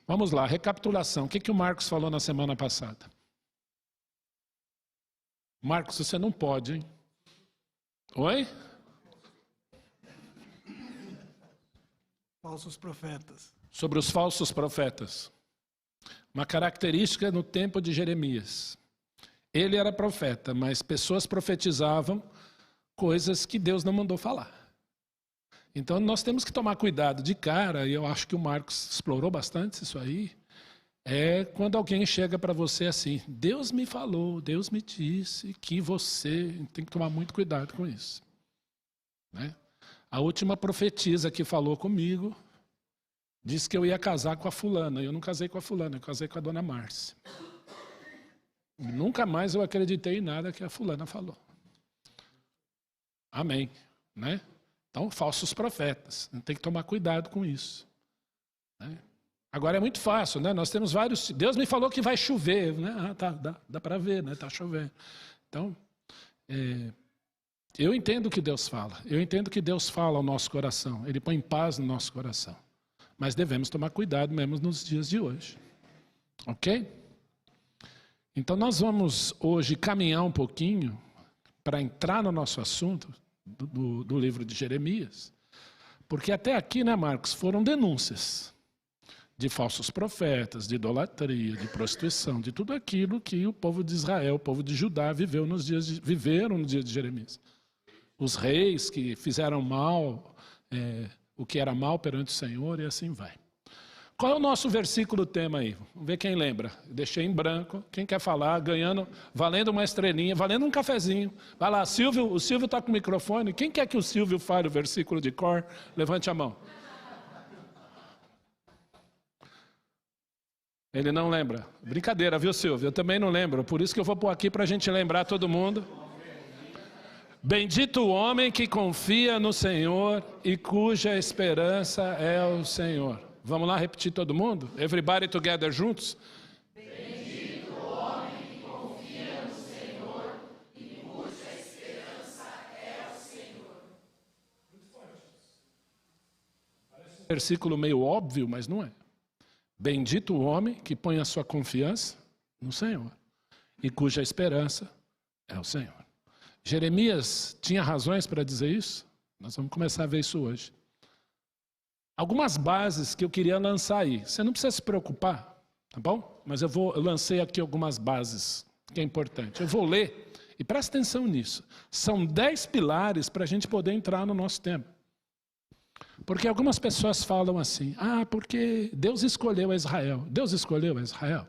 Vamos lá, recapitulação. O que o Marcos falou na semana passada? Marcos, você não pode, hein? Oi? Falsos profetas. Sobre os falsos profetas. Uma característica no tempo de Jeremias. Ele era profeta, mas pessoas profetizavam coisas que Deus não mandou falar. Então nós temos que tomar cuidado de cara, e eu acho que o Marcos explorou bastante isso aí, é quando alguém chega para você assim, Deus me falou, Deus me disse que você tem que tomar muito cuidado com isso. Né? A última profetisa que falou comigo disse que eu ia casar com a fulana. Eu não casei com a fulana, eu casei com a dona Márcia. E nunca mais eu acreditei em nada que a fulana falou. Amém. Né? Então, falsos profetas. Tem que tomar cuidado com isso. Né? Agora é muito fácil, né? Nós temos vários... Deus me falou que vai chover. Né? Ah, tá, dá para ver, né? Está chovendo. Então, eu entendo o que Deus fala. Eu entendo que Deus fala ao nosso coração. Ele põe paz no nosso coração. Mas devemos tomar cuidado mesmo nos dias de hoje. Ok? Então nós vamos hoje caminhar um pouquinho para entrar no nosso assunto do livro de Jeremias. Porque até aqui, né, Marcos, foram denúncias de falsos profetas, de idolatria, de prostituição, de tudo aquilo que o povo de Israel, o povo de Judá viveram nos dias de Jeremias. Os reis que fizeram mal... o que era mal perante o Senhor, e assim vai. Qual é o nosso versículo tema aí? Vamos ver quem lembra. Eu deixei em branco. Quem quer falar, ganhando, valendo uma estrelinha, valendo um cafezinho. Vai lá, Silvio, o Silvio está com o microfone. Quem quer que o Silvio fale o versículo de cor? Levante a mão. Ele não lembra. Brincadeira, viu, Silvio? Eu também não lembro. Por isso que eu vou pôr aqui para a gente lembrar todo mundo. Bendito o homem que confia no Senhor e cuja esperança é o Senhor. Vamos lá repetir todo mundo? Everybody together juntos? Bendito o homem que confia no Senhor e cuja esperança é o Senhor. Muito forte. Parece um versículo meio óbvio, mas não é. Bendito o homem que põe a sua confiança no Senhor e cuja esperança é o Senhor. Jeremias tinha razões para dizer isso? Nós vamos começar a ver isso hoje. Algumas bases que eu queria lançar aí. Você não precisa se preocupar, tá bom? Mas eu lancei aqui algumas bases, que é importante. Eu vou ler, e presta atenção nisso. São 10 pilares para a gente poder entrar no nosso tempo. Porque algumas pessoas falam assim, porque Deus escolheu Israel. Deus escolheu Israel?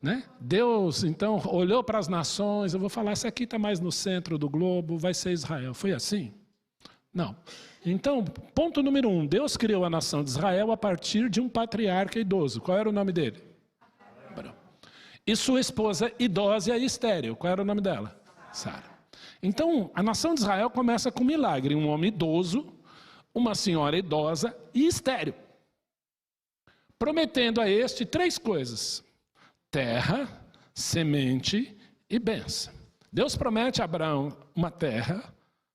Né? Deus, então, olhou para as nações, eu vou falar, essa aqui está mais no centro do globo, vai ser Israel. Foi assim? Não. Então, ponto número 1, Deus criou a nação de Israel a partir de um patriarca idoso. Qual era o nome dele? Abraão. E sua esposa idosa e estéril. Qual era o nome dela? Sara. Então, a nação de Israel começa com um milagre. Um homem idoso, uma senhora idosa e estéril. Prometendo a este 3 coisas. Terra, semente e bênção. Deus promete a Abraão uma terra,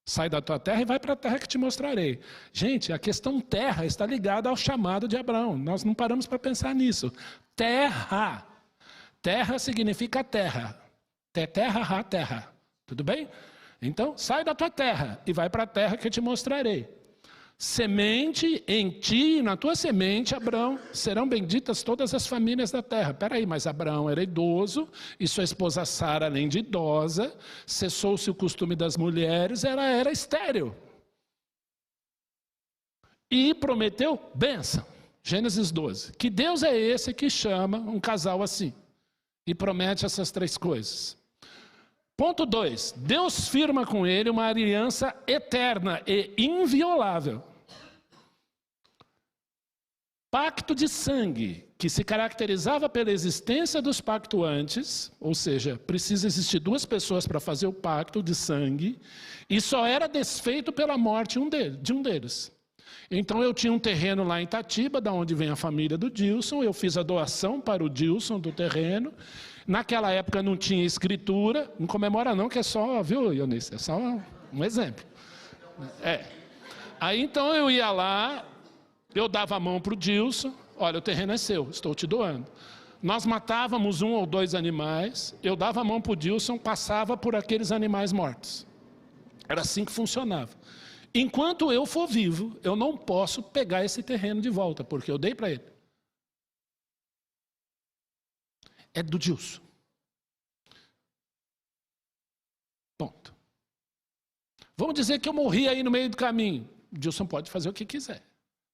sai da tua terra e vai para a terra que te mostrarei. Gente, a questão terra está ligada ao chamado de Abraão. Nós não paramos para pensar nisso. Terra. Terra significa terra. Terra, terra. Tudo bem? Então, sai da tua terra e vai para a terra que eu te mostrarei. Semente, em ti e na tua semente, Abraão, serão benditas todas as famílias da terra. Peraí, mas Abraão era idoso e sua esposa Sara, além de idosa, cessou-se o costume das mulheres, ela era estéril. E prometeu bênção. Gênesis 12. Que Deus é esse que chama um casal assim e promete essas 3 coisas. Ponto 2. Deus firma com ele uma aliança eterna e inviolável. Pacto de sangue, que se caracterizava pela existência dos pactuantes, ou seja, precisa existir 2 pessoas para fazer o pacto de sangue, e só era desfeito pela morte de um deles. Então eu tinha um terreno lá em Itatiba, da onde vem a família do Dilson, eu fiz a doação para o Dilson do terreno. Naquela época não tinha escritura, não comemora não, que é só, viu, Eunice, é só um exemplo. Aí então eu ia lá, eu dava a mão para o Dilson, olha, o terreno é seu, estou te doando. Nós matávamos 1 ou 2 animais, eu dava a mão para o Dilson, passava por aqueles animais mortos. Era assim que funcionava. Enquanto eu for vivo, eu não posso pegar esse terreno de volta, porque eu dei para ele. É do Dilson. Ponto. Vamos dizer que eu morri aí no meio do caminho. O Dilson pode fazer o que quiser.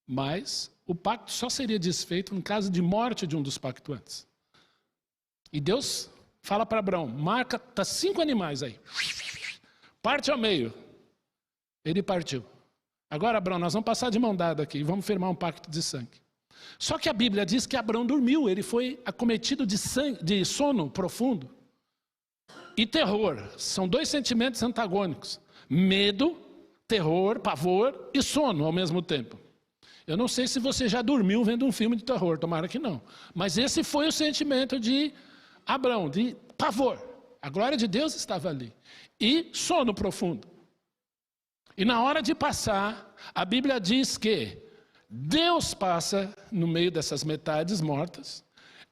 Mas o pacto só seria desfeito em caso de morte de um dos pactuantes. E Deus fala para Abraão, marca, tá 5 animais aí. Parte ao meio. Ele partiu. Agora, Abraão, nós vamos passar de mão dada aqui e vamos firmar um pacto de sangue. Só que a Bíblia diz que Abraão dormiu, ele foi acometido de sono profundo. E terror, são 2 sentimentos antagônicos. Medo, terror, pavor e sono ao mesmo tempo. Eu não sei se você já dormiu vendo um filme de terror, tomara que não. Mas esse foi o sentimento de Abraão, de pavor. A glória de Deus estava ali. E sono profundo. E na hora de passar, a Bíblia diz que Deus passa no meio dessas metades mortas,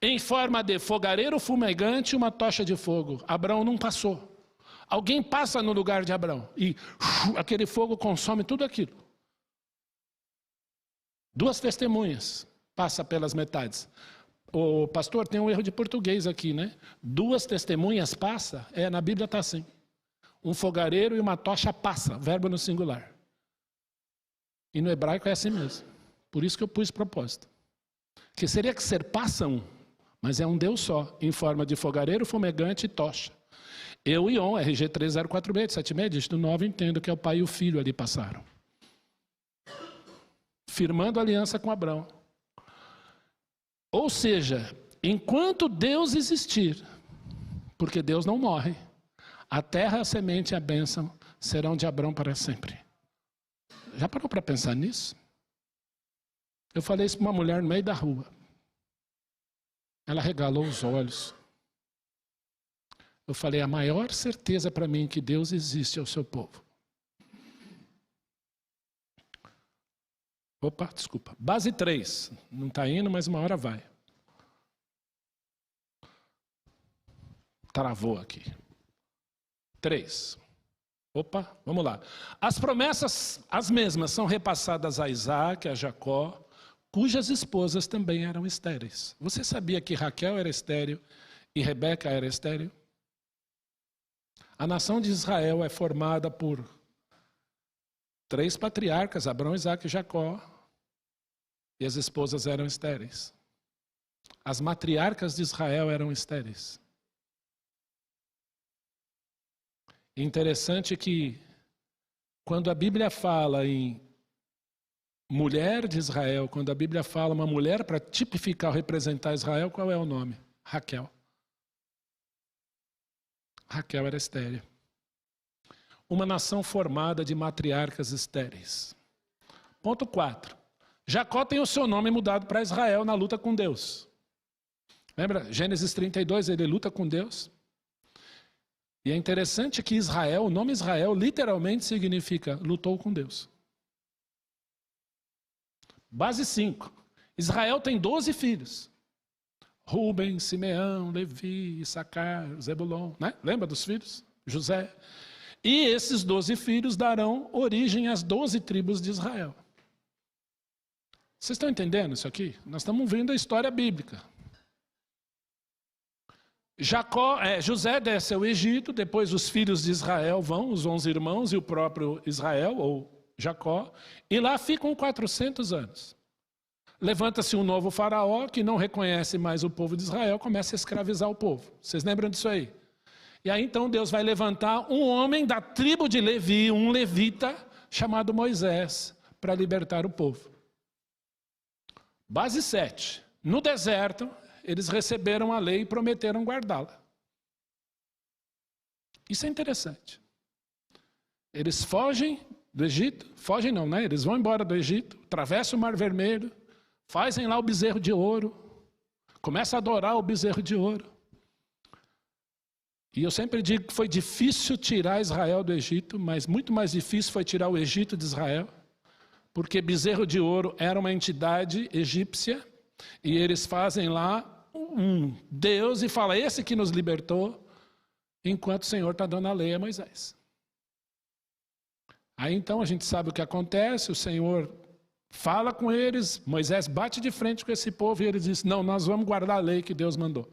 em forma de fogareiro fumegante e uma tocha de fogo. Abraão não passou. Alguém passa no lugar de Abraão e aquele fogo consome tudo aquilo. 2 testemunhas passam pelas metades. O pastor, tem um erro de português aqui, né? 2 testemunhas passa, na Bíblia está assim. Um fogareiro e uma tocha passa, verbo no singular. E no hebraico é assim mesmo. Por isso que eu pus propósito. Que seria que ser passa um, mas é um Deus só, em forma de fogareiro, fumegante e tocha. Eu e On, RG 3046, dígito 9, entendo que é o pai e o filho ali passaram. Firmando aliança com Abraão. Ou seja, enquanto Deus existir, porque Deus não morre, a terra, a semente e a bênção serão de Abraão para sempre. Já parou para pensar nisso? Eu falei isso para uma mulher no meio da rua. Ela regalou os olhos. Eu falei, a maior certeza para mim que Deus existe é o seu povo. Opa, desculpa. Base 3. Não está indo, mas uma hora vai. Travou aqui. 3. Opa, vamos lá. As promessas, as mesmas, são repassadas a Isaac, a Jacó, cujas esposas também eram estéreis. Você sabia que Raquel era estéril e Rebeca era estéril? A nação de Israel é formada por 3 patriarcas, Abraão, Isaac e Jacó, e as esposas eram estéreis. As matriarcas de Israel eram estéreis. Interessante que, quando a Bíblia fala em mulher de Israel, quando a Bíblia fala uma mulher para tipificar ou representar Israel, qual é o nome? Raquel. Raquel era estéril. Uma nação formada de matriarcas estéreis. Ponto 4. Jacó tem o seu nome mudado para Israel na luta com Deus. Lembra? Gênesis 32, ele luta com Deus. E é interessante que Israel, o nome Israel, literalmente significa lutou com Deus. Base 5. Israel tem 12 filhos. Rubem, Simeão, Levi, Issacar, Zebulon, né? Lembra dos filhos? José. E esses 12 filhos darão origem às 12 tribos de Israel. Vocês estão entendendo isso aqui? Nós estamos vendo a história bíblica. José desce ao Egito, depois os filhos de Israel vão, os 11 irmãos e o próprio Israel, ou Jacó, e lá ficam 400 anos. Levanta-se um novo faraó que não reconhece mais o povo de Israel, começa a escravizar o povo. Vocês lembram disso aí? E aí então Deus vai levantar um homem da tribo de Levi, um levita, chamado Moisés, para libertar o povo. Base 7. No deserto, eles receberam a lei e prometeram guardá-la. Isso é interessante. Eles fogem do Egito, fogem não, né? Eles vão embora do Egito, atravessam o Mar Vermelho, fazem lá o bezerro de ouro, começam a adorar o bezerro de ouro. E eu sempre digo que foi difícil tirar Israel do Egito, mas muito mais difícil foi tirar o Egito de Israel, porque bezerro de ouro era uma entidade egípcia E eles fazem lá um Deus e fala, esse que nos libertou, enquanto o Senhor está dando a lei a Moisés. Aí então a gente sabe o que acontece, o Senhor fala com eles, Moisés bate de frente com esse povo e eles dizem, não, nós vamos guardar a lei que Deus mandou.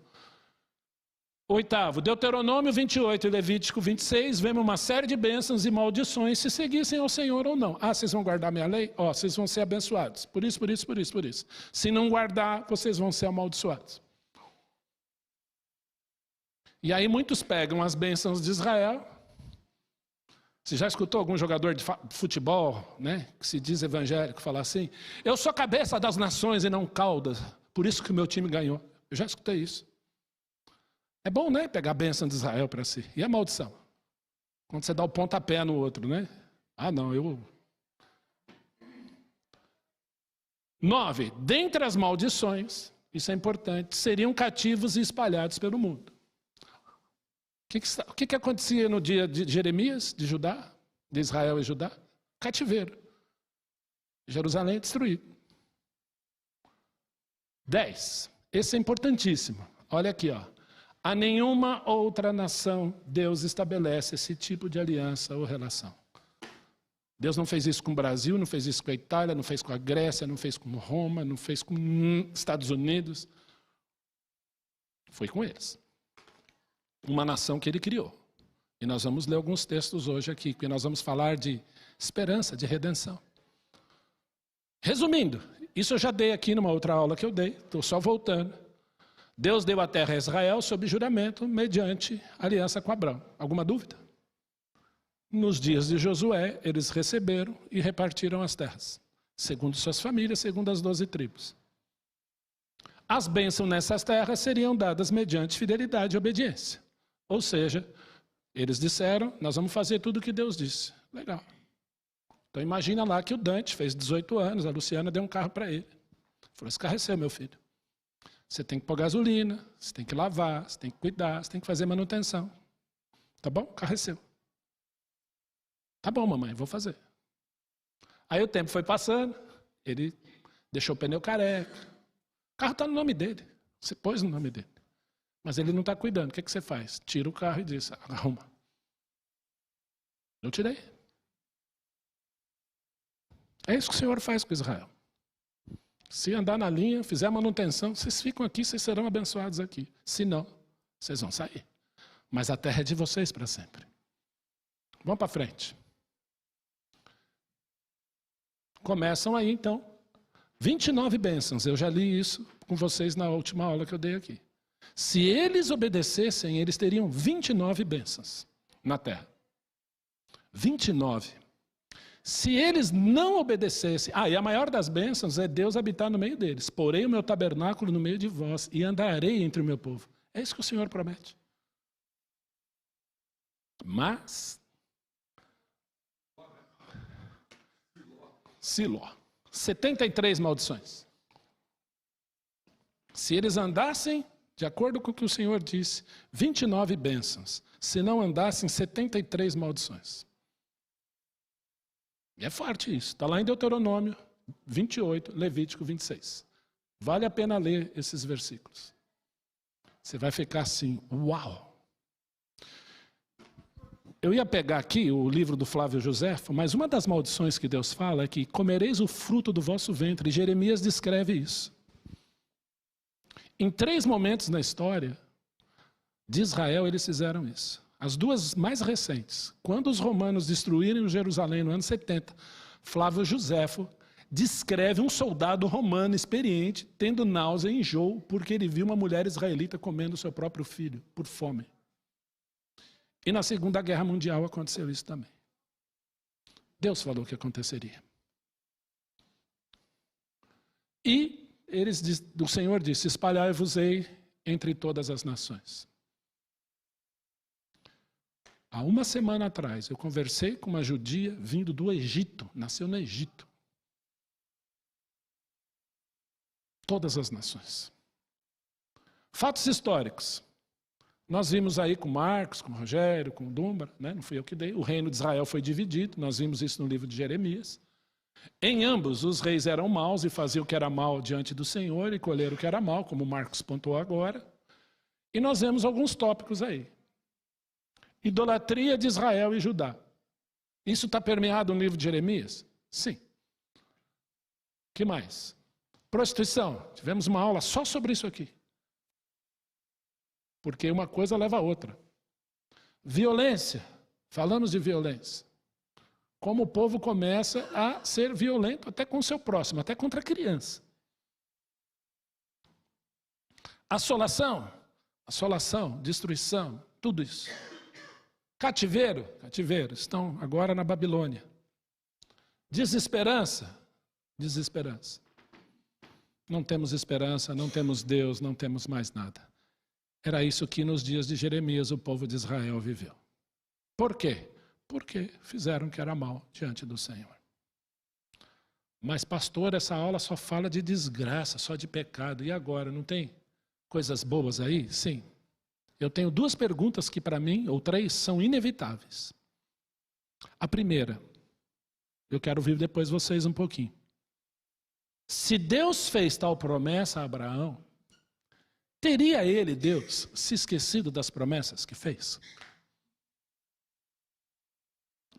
Oitavo, Deuteronômio 28 e Levítico 26, vemos uma série de bênçãos e maldições se seguissem ao Senhor ou não. Ah, vocês vão guardar minha lei? Ó, vocês vão ser abençoados. Por isso. Se não guardar, vocês vão ser amaldiçoados. E aí muitos pegam as bênçãos de Israel. Você já escutou algum jogador de futebol, né, que se diz evangélico, falar assim, eu sou cabeça das nações e não cauda, por isso que o meu time ganhou. Eu já escutei isso. É bom, né, pegar a bênção de Israel para si. E a maldição? Quando você dá o pontapé no outro, né? Ah, não, eu... 9. Dentre as maldições, isso é importante, seriam cativos e espalhados pelo mundo. O que acontecia no dia de Jeremias, de Judá, de Israel e Judá? Cativeiro. Jerusalém é destruído. 10. Esse é importantíssimo. Olha aqui, ó. A nenhuma outra nação Deus estabelece esse tipo de aliança ou relação. Deus não fez isso com o Brasil, não fez isso com a Itália, não fez com a Grécia, não fez com Roma, não fez com Estados Unidos. Foi com eles. Uma nação que ele criou. E nós vamos ler alguns textos hoje aqui, porque nós vamos falar de esperança, de redenção. Resumindo, isso eu já dei aqui numa outra aula que eu dei, estou só voltando. Deus deu a terra a Israel sob juramento, mediante aliança com Abraão. Alguma dúvida? Nos dias de Josué, eles receberam e repartiram as terras, segundo suas famílias, segundo as 12 tribos. As bênçãos nessas terras seriam dadas mediante fidelidade e obediência. Ou seja, eles disseram, nós vamos fazer tudo o que Deus disse. Legal. Então imagina lá que o Dante fez 18 anos, a Luciana deu um carro para ele. Falou, esse carro é seu, meu filho. Você tem que pôr gasolina, você tem que lavar, você tem que cuidar, você tem que fazer manutenção. Tá bom? O carro é seu. Tá bom, mamãe, vou fazer. Aí o tempo foi passando, ele deixou o pneu careca. O carro está no nome dele, você pôs no nome dele. Mas ele não está cuidando, o que você faz? Tira o carro e diz, arruma. Eu tirei. É isso que o Senhor faz com Israel. Se andar na linha, fizer a manutenção, vocês ficam aqui, vocês serão abençoados aqui. Se não, vocês vão sair. Mas a terra é de vocês para sempre. Vamos para frente. Começam aí, então, 29 bênçãos. Eu já li isso com vocês na última aula que eu dei aqui. Se eles obedecessem, eles teriam 29 bênçãos na terra. 29. Se eles não obedecessem... e a maior das bênçãos é Deus habitar no meio deles. Porei o meu tabernáculo no meio de vós e andarei entre o meu povo. É isso que o Senhor promete. Mas... Siló. 73 maldições. Se eles andassem, de acordo com o que o Senhor disse, 29 bênçãos. Se não andassem, 73 maldições. E é forte isso. Está lá em Deuteronômio 28, Levítico 26. Vale a pena ler esses versículos. Você vai ficar assim, uau! Eu ia pegar aqui o livro do Flávio Joséfo, mas uma das maldições que Deus fala é que comereis o fruto do vosso ventre. Jeremias descreve isso. Em 3 momentos na história de Israel, eles fizeram isso. As duas mais recentes, quando os romanos destruíram Jerusalém no ano 70, Flávio Joséfo descreve um soldado romano experiente tendo náusea e enjoo porque ele viu uma mulher israelita comendo seu próprio filho por fome. E na Segunda Guerra Mundial aconteceu isso também. Deus falou que aconteceria. E o Senhor disse, espalhai-vos-ei entre todas as nações. Há uma semana atrás, eu conversei com uma judia vindo do Egito, nasceu no Egito. Todas as nações. Fatos históricos. Nós vimos aí com Marcos, com Rogério, com Dumbra, né? Não fui eu que dei. O reino de Israel foi dividido, nós vimos isso no livro de Jeremias. Em ambos, os reis eram maus e faziam o que era mal diante do Senhor e colheram o que era mal, como Marcos pontuou agora. E nós vemos alguns tópicos aí. Idolatria de Israel e Judá. Isso está permeado no livro de Jeremias? Sim. O que mais? Prostituição. Tivemos uma aula só sobre isso aqui. Porque uma coisa leva a outra. Violência. Falamos de violência. Como o povo começa a ser violento até com o seu próximo, até contra a criança. Assolação, destruição, tudo isso. Cativeiro, estão agora na Babilônia. Desesperança. Não temos esperança, não temos Deus, não temos mais nada. Era isso que nos dias de Jeremias o povo de Israel viveu. Por quê? Porque fizeram o que era mal diante do Senhor. Mas, pastor, essa aula só fala de desgraça, só de pecado. E agora, não tem coisas boas aí? Sim. Eu tenho 2 perguntas que para mim, ou 3, são inevitáveis. A primeira, eu quero ouvir depois vocês um pouquinho. Se Deus fez tal promessa a Abraão, teria ele, Deus, se esquecido das promessas que fez?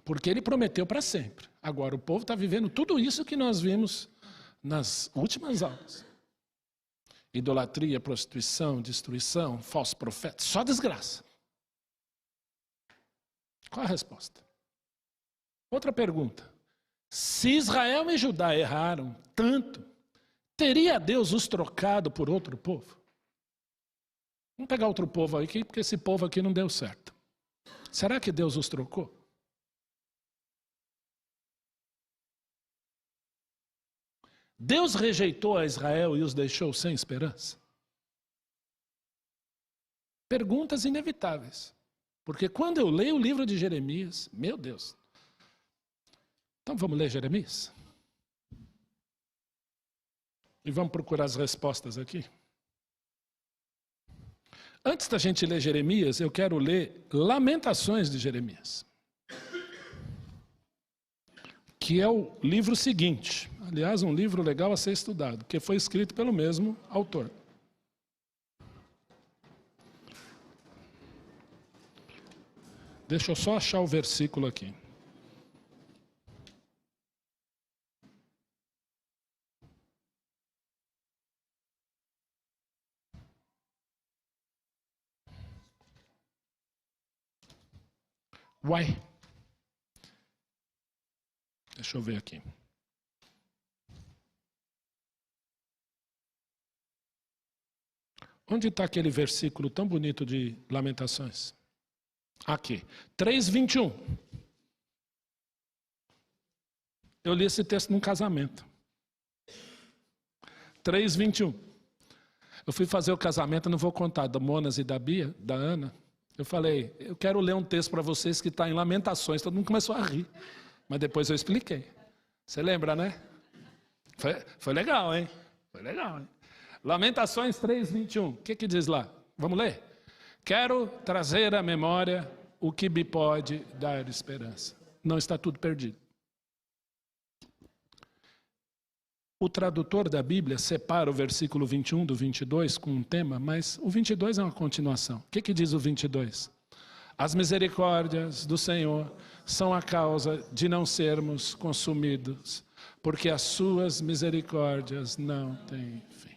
Porque ele prometeu para sempre. Agora o povo está vivendo tudo isso que nós vimos nas últimas aulas. Idolatria, prostituição, destruição, falso profeta, só desgraça. Qual a resposta? Outra pergunta. Se Israel e Judá erraram tanto, teria Deus os trocado por outro povo? Vamos pegar outro povo aqui, porque esse povo aqui não deu certo. Será que Deus os trocou? Deus rejeitou a Israel e os deixou sem esperança? Perguntas inevitáveis. Porque quando eu leio o livro de Jeremias, meu Deus. Então vamos ler Jeremias? E vamos procurar as respostas aqui. Antes da gente ler Jeremias, eu quero ler Lamentações de Jeremias. Que é o livro seguinte. Aliás, um livro legal a ser estudado, que foi escrito pelo mesmo autor. Deixa eu só achar o versículo aqui. Uai. Deixa eu ver aqui. Onde está aquele versículo tão bonito de Lamentações? Aqui, 3:21. Eu li esse texto num casamento. 3:21. Eu fui fazer o casamento, não vou contar, da Monas e da Bia, da Ana. Eu falei, eu quero ler um texto para vocês que está em Lamentações. Todo mundo começou a rir. Mas depois eu expliquei. Você lembra, né? Foi legal, hein? Foi legal, hein? Lamentações 3:21. O que diz lá? Vamos ler? Quero trazer à memória o que me pode dar esperança. Não está tudo perdido. O tradutor da Bíblia separa o versículo 21 do 22 com um tema, mas o 22 é uma continuação. O que diz o 22? As misericórdias do Senhor são a causa de não sermos consumidos, porque as suas misericórdias não têm fim.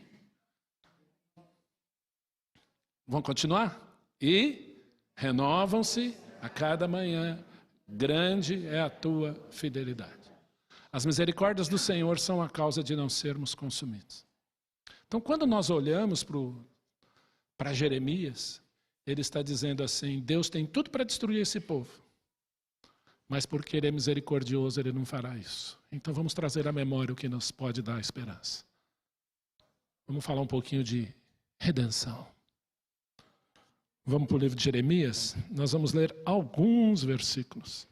Vamos continuar? E renovam-se a cada manhã, grande é a tua fidelidade. As misericórdias do Senhor são a causa de não sermos consumidos. Então, quando nós olhamos para Jeremias, ele está dizendo assim, Deus tem tudo para destruir esse povo, mas porque ele é misericordioso, ele não fará isso. Então vamos trazer à memória o que nos pode dar esperança. Vamos falar um pouquinho de redenção. Vamos para o livro de Jeremias, nós vamos ler alguns versículos.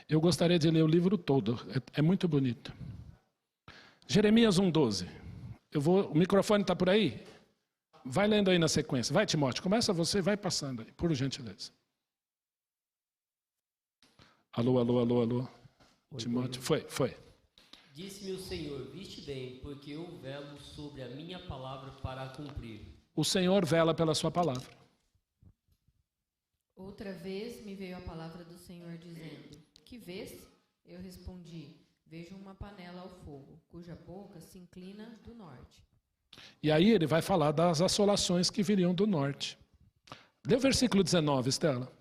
Eu gostaria de ler o livro todo, é muito bonito. Jeremias 1:12. O microfone está por aí? Vai lendo aí na sequência. Vai, Timóteo, começa você e vai passando aí, por gentileza. Alô, alô, alô, alô. Oi, Timóteo, oi. foi. Disse-me o Senhor, viste bem, porque eu velo sobre a minha palavra para a cumprir. O Senhor vela pela sua palavra. Outra vez me veio a palavra do Senhor dizendo: que vês? Eu respondi: vejo uma panela ao fogo, cuja boca se inclina do norte. E aí ele vai falar das assolações que viriam do norte. Lê o versículo 19, Estela.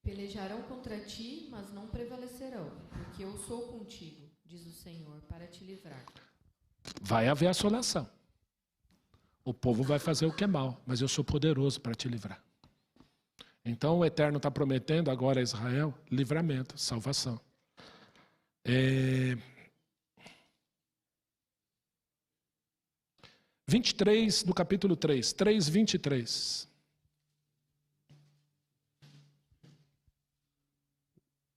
Pelejarão contra ti, mas não prevalecerão, porque eu sou contigo, diz o Senhor, para te livrar. Vai haver assolação. O povo vai fazer o que é mal, mas eu sou poderoso para te livrar. Então o Eterno está prometendo agora a Israel livramento, salvação. 23 do capítulo 3, 3:23.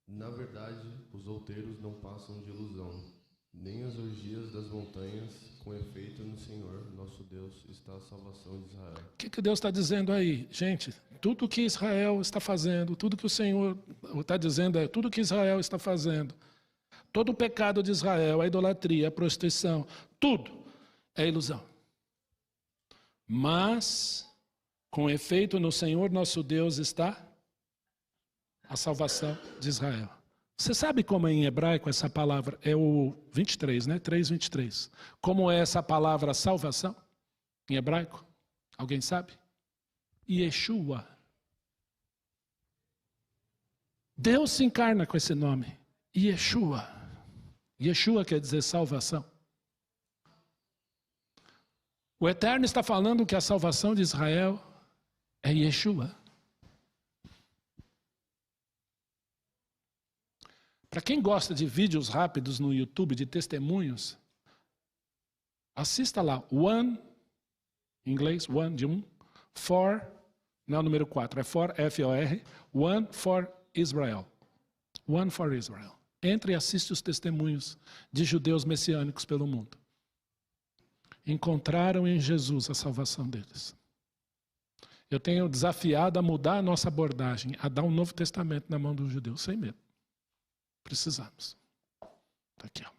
Na verdade, os outeiros não passam de ilusão, nem as orgias das montanhas, com efeito no Senhor, nosso Deus, está a salvação de Israel. O que Deus está dizendo aí? Gente, tudo que Israel está fazendo, tudo que o Senhor está dizendo é tudo que Israel está fazendo. Todo o pecado de Israel, a idolatria, a prostituição, tudo é ilusão. Mas, com efeito no Senhor nosso Deus está a salvação de Israel. Você sabe como é em hebraico essa palavra? É o 23, né? 3:23. Como é essa palavra salvação em hebraico? Alguém sabe? Yeshua. Deus se encarna com esse nome. Yeshua. Yeshua quer dizer salvação. O Eterno está falando que a salvação de Israel é Yeshua. Para quem gosta de vídeos rápidos no YouTube, de testemunhos, assista lá, one, em inglês, one de um, for, não é o número 4, é for, F-O-R, one for Israel. One for Israel. Entre e assiste os testemunhos de judeus messiânicos pelo mundo. Encontraram em Jesus a salvação deles. Eu tenho desafiado a mudar a nossa abordagem, a dar um Novo Testamento na mão dos judeus, sem medo. Precisamos. Está aqui, ó.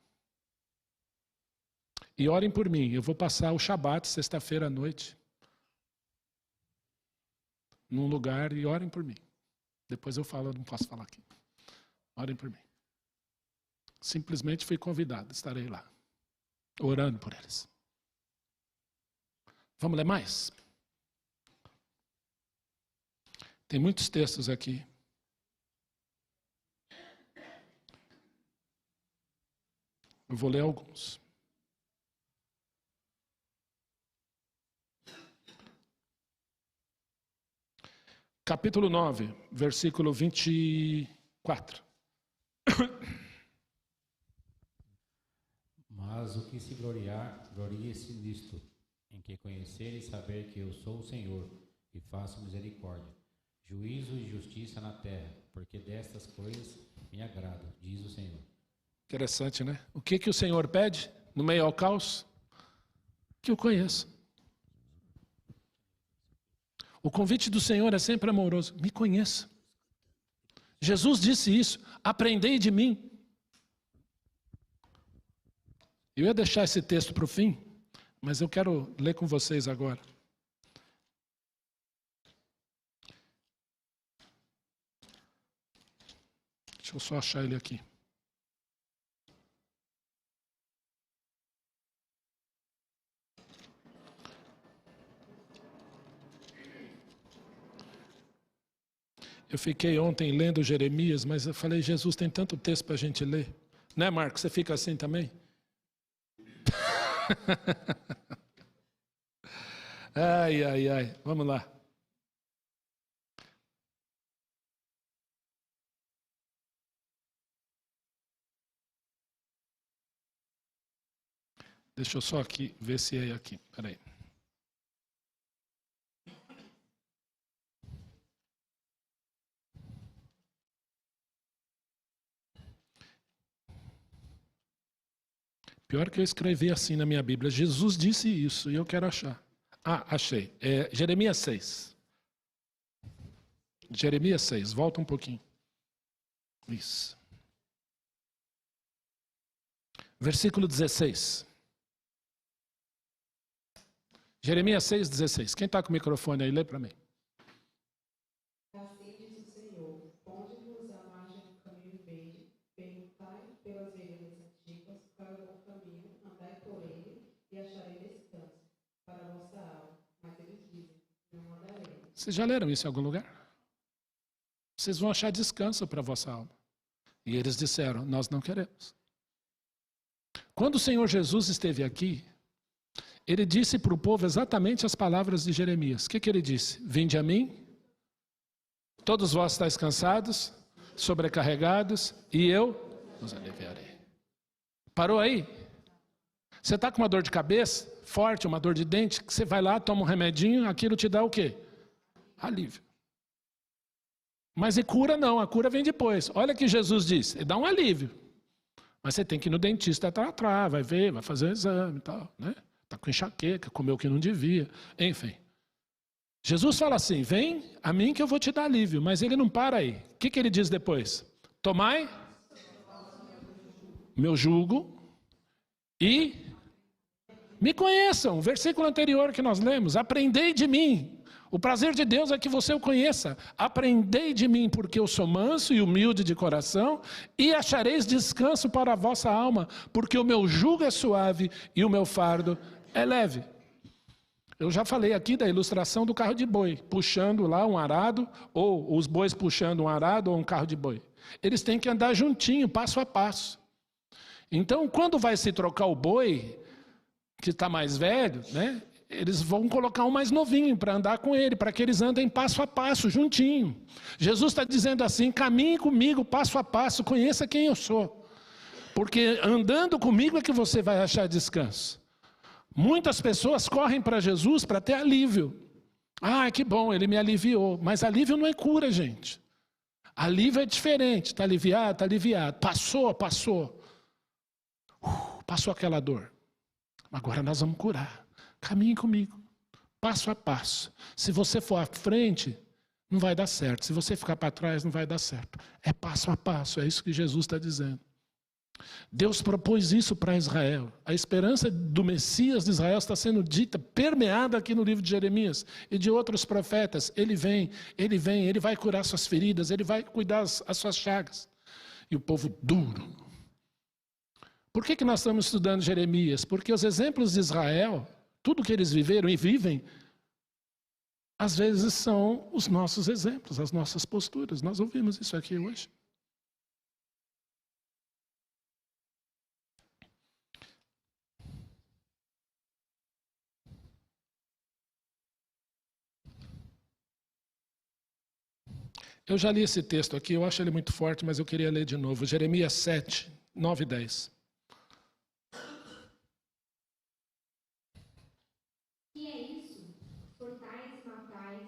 E orem por mim. Eu vou passar o Shabat, sexta-feira à noite, num lugar, e orem por mim. Depois eu falo, eu não posso falar aqui. Orem por mim. Simplesmente fui convidado, estarei lá, orando por eles. Vamos ler mais? Tem muitos textos aqui. Eu vou ler alguns. Capítulo 9, versículo 24. Mas o que se gloriar, glorie-se nisto, em que conhecer e saber que eu sou o Senhor, e faço misericórdia, juízo e justiça na terra, porque destas coisas me agrado, diz o Senhor. Interessante, né? O que o Senhor pede no meio ao caos? Que eu conheço. O convite do Senhor é sempre amoroso. Me conheça. Jesus disse isso. Aprendei de mim. Eu ia deixar esse texto para o fim, mas eu quero ler com vocês agora. Deixa eu só achar ele aqui. Eu fiquei ontem lendo Jeremias, mas eu falei, Jesus, tem tanto texto para a gente ler. Né, Marcos? Você fica assim também? Ai, ai, ai. Vamos lá. Deixa eu só aqui ver se é aqui. Espera aí. Pior que eu escrevi assim na minha Bíblia. Jesus disse isso e eu quero achar. Ah, achei. É Jeremias 6. Jeremias 6, volta um pouquinho. Isso. Versículo 16. Jeremias 6, 16. Quem está com o microfone aí, lê para mim. Assim diz o Senhor, ponde-vos à margem do caminho verde, perguntai pelas veredas antigas, para o bom caminho, andai por ele, e acharei descanso para a vossa alma. Mas eles dizem, não andarei. Vocês já leram isso em algum lugar? Vocês vão achar descanso para a vossa alma. E eles disseram, nós não queremos. Quando o Senhor Jesus esteve aqui, ele disse para o povo exatamente as palavras de Jeremias. O que ele disse? Vinde a mim, todos vós estáis cansados, sobrecarregados, e eu os aliviarei. Parou aí? Você está com uma dor de cabeça forte, uma dor de dente, que você vai lá, toma um remedinho, aquilo te dá o quê? Alívio. Mas e cura não, a cura vem depois. Olha o que Jesus disse, ele dá um alívio. Mas você tem que ir no dentista atrás, vai ver, vai fazer um exame e tal, né? Está com enxaqueca, comeu o que não devia, enfim. Jesus fala assim, vem a mim que eu vou te dar alívio, mas ele não para aí. O que ele diz depois? Tomai meu jugo e me conheçam. O versículo anterior que nós lemos, aprendei de mim. O prazer de Deus é que você o conheça. Aprendei de mim, porque eu sou manso e humilde de coração, e achareis descanso para a vossa alma, porque o meu jugo é suave e o meu fardo é leve. Eu já falei aqui da ilustração do carro de boi, puxando lá um arado, ou os bois puxando um arado ou um carro de boi. Eles têm que andar juntinho, passo a passo. Então, quando vai se trocar o boi, que está mais velho, né? Eles vão colocar um mais novinho para andar com ele, para que eles andem passo a passo, juntinho. Jesus está dizendo assim, caminhe comigo passo a passo, conheça quem eu sou. Porque andando comigo é que você vai achar descanso. Muitas pessoas correm para Jesus para ter alívio. Ah, que bom, ele me aliviou. Mas alívio não é cura, gente. Alívio é diferente. Está aliviado, está aliviado. Passou. Passou aquela dor. Agora nós vamos curar. Caminhe comigo, passo a passo. Se você for à frente, não vai dar certo. Se você ficar para trás, não vai dar certo. É passo a passo, é isso que Jesus está dizendo. Deus propôs isso para Israel. A esperança do Messias de Israel está sendo dita, permeada aqui no livro de Jeremias e de outros profetas. Ele vem, ele vai curar suas feridas, ele vai cuidar as suas chagas. E o povo duro. Por que nós estamos estudando Jeremias? Porque os exemplos de Israel, tudo que eles viveram e vivem, às vezes são os nossos exemplos, as nossas posturas. Nós ouvimos isso aqui hoje. Eu já li esse texto aqui, eu acho ele muito forte, mas eu queria ler de novo. Jeremias 7, 9 e 10. Que é isso? Furtais, matais,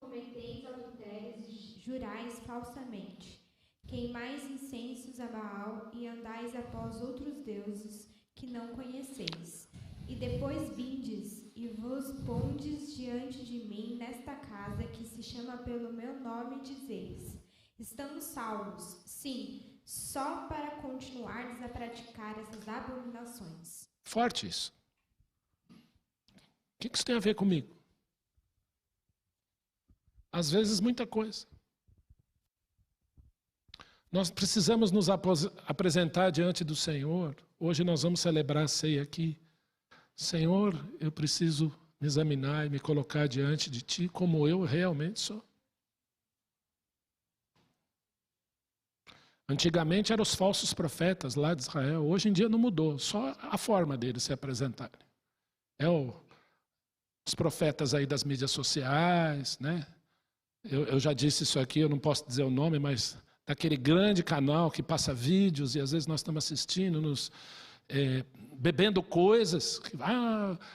cometeis adultérios e jurais falsamente. Queimais incensos a Baal e andais após outros deuses que não conheceis. E depois vindes e vos pondes diante de mim nesta casa que se chama pelo meu nome, dizeis: estamos salvos, sim, só para continuardes a praticar essas abominações. Forte isso. O que isso tem a ver comigo? Às vezes, muita coisa. Nós precisamos nos apresentar diante do Senhor. Hoje nós vamos celebrar a ceia aqui. Senhor, eu preciso me examinar e me colocar diante de Ti como eu realmente sou. Antigamente eram os falsos profetas lá de Israel. Hoje em dia não mudou, só a forma deles se apresentarem. Os profetas aí das mídias sociais, né? Eu já disse isso aqui, eu não posso dizer o nome, mas daquele grande canal que passa vídeos e às vezes nós estamos assistindo, bebendo coisas,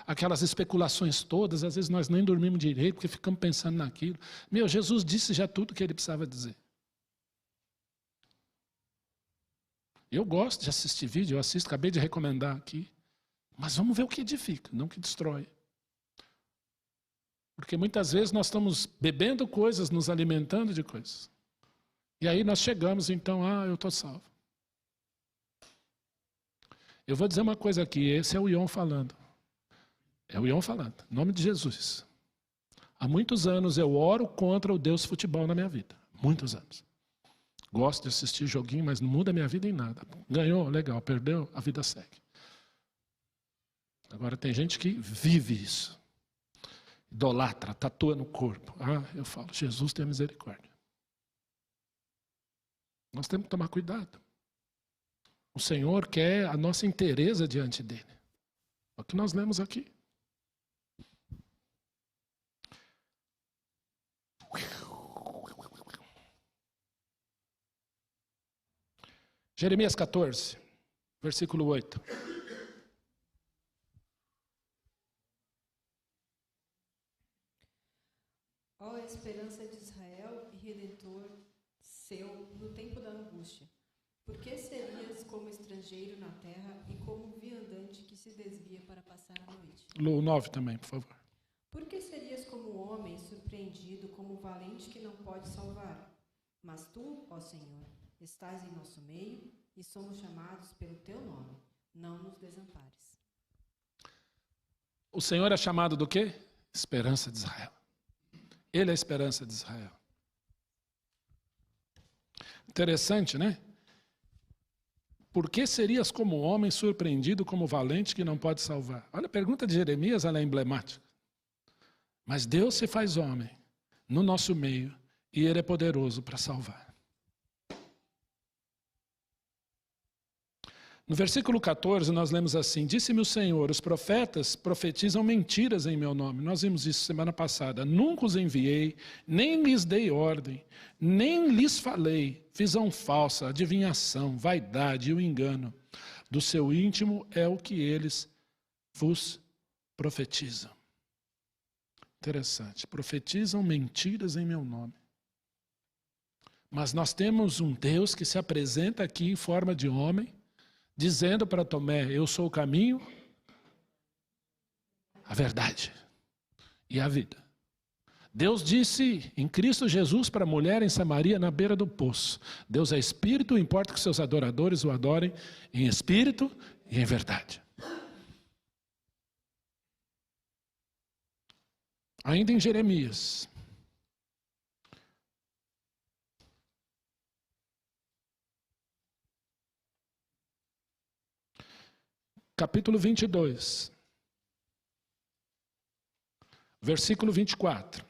aquelas especulações todas, às vezes nós nem dormimos direito porque ficamos pensando naquilo. Jesus disse já tudo o que ele precisava dizer. Eu gosto de assistir vídeo, eu assisto, acabei de recomendar aqui, mas vamos ver o que edifica, não o que destrói. Porque muitas vezes nós estamos bebendo coisas, nos alimentando de coisas. E aí nós chegamos, então, eu estou salvo. Eu vou dizer uma coisa aqui, esse é o Ion falando. É o Ion falando, em nome de Jesus. Há muitos anos eu oro contra o Deus futebol na minha vida. Muitos anos. Gosto de assistir joguinho, mas não muda a minha vida em nada. Ganhou, legal. Perdeu, a vida segue. Agora tem gente que vive isso. Idolatra, tatua no corpo. Eu falo, Jesus tem misericórdia. Nós temos que tomar cuidado. O Senhor quer a nossa inteireza diante dele. É o que nós lemos aqui. Jeremias 14, versículo 8. Ó esperança de Israel e Redentor seu no tempo da angústia. Por que serias como estrangeiro na terra e como viandante que se desvia para passar a noite? 9 também, por favor. Por que serias como homem surpreendido, como valente que não pode salvar? Mas tu, ó Senhor, estás em nosso meio e somos chamados pelo teu nome. Não nos desampares. O Senhor é chamado do quê? Esperança de Israel. Ele é a esperança de Israel. Interessante, né? Por que serias como homem surpreendido, como valente que não pode salvar? Olha, a pergunta de Jeremias, ela é emblemática. Mas Deus se faz homem no nosso meio e Ele é poderoso para salvar. No versículo 14 nós lemos assim: disse-me o Senhor, os profetas profetizam mentiras em meu nome. Nós vimos isso semana passada. Nunca os enviei, nem lhes dei ordem, nem lhes falei. Visão falsa, adivinhação, vaidade e o engano do seu íntimo é o que eles vos profetizam. Interessante, profetizam mentiras em meu nome. Mas nós temos um Deus que se apresenta aqui em forma de homem, dizendo para Tomé, eu sou o caminho, a verdade e a vida. Deus disse em Cristo Jesus para a mulher em Samaria, na beira do poço. Deus é espírito, importa que seus adoradores o adorem em espírito e em verdade. Ainda em Jeremias. Capítulo 22. Versículo 24.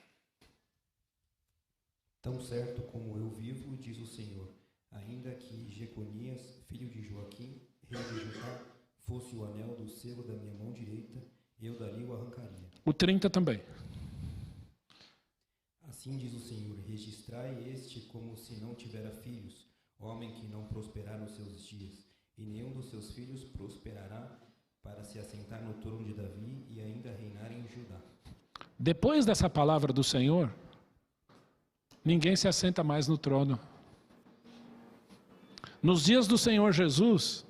Tão certo como eu vivo, diz o Senhor, ainda que Jeconias, filho de Joaquim, rei de Judá, fosse o anel do selo da minha mão direita, eu dali o arrancaria. O 30 também. Assim diz o Senhor, registrai este como se não tivera filhos, homem que não prosperar nos seus dias, e nenhum dos seus filhos prosperará para se assentar no trono de Davi e ainda reinar em Judá. Depois dessa palavra do Senhor, ninguém se assenta mais no trono. Nos dias do Senhor Jesus,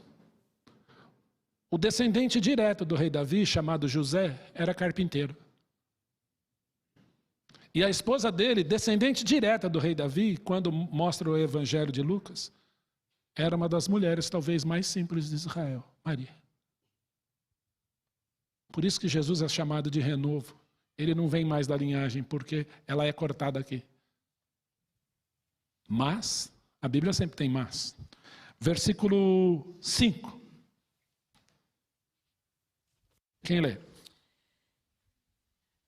o descendente direto do rei Davi, chamado José, era carpinteiro. E a esposa dele, descendente direta do rei Davi, quando mostra o evangelho de Lucas, era uma das mulheres talvez mais simples de Israel, Maria. Por isso que Jesus é chamado de renovo. Ele não vem mais da linhagem, porque ela é cortada aqui. Mas, a Bíblia sempre tem mas. Versículo 5. Quem lê?